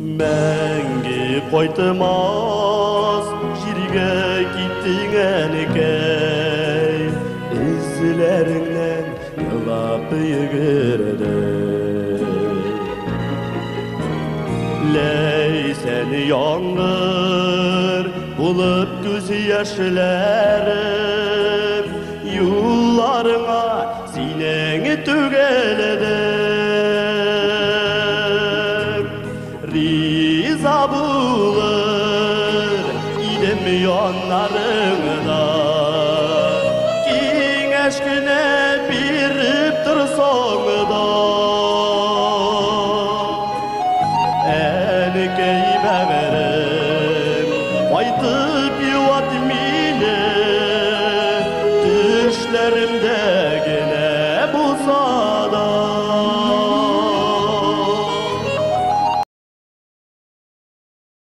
мәңгі қойтымас жерге кеттің әнекей ізлеріңнен жылап үйгірді ләй сәні яңғыр болып көз яшыларым юлларыңа сенің төгеледі риза болыр идім янарыңда кеңеш күні беріп тұрсаңда әнекей бәгірім қайтып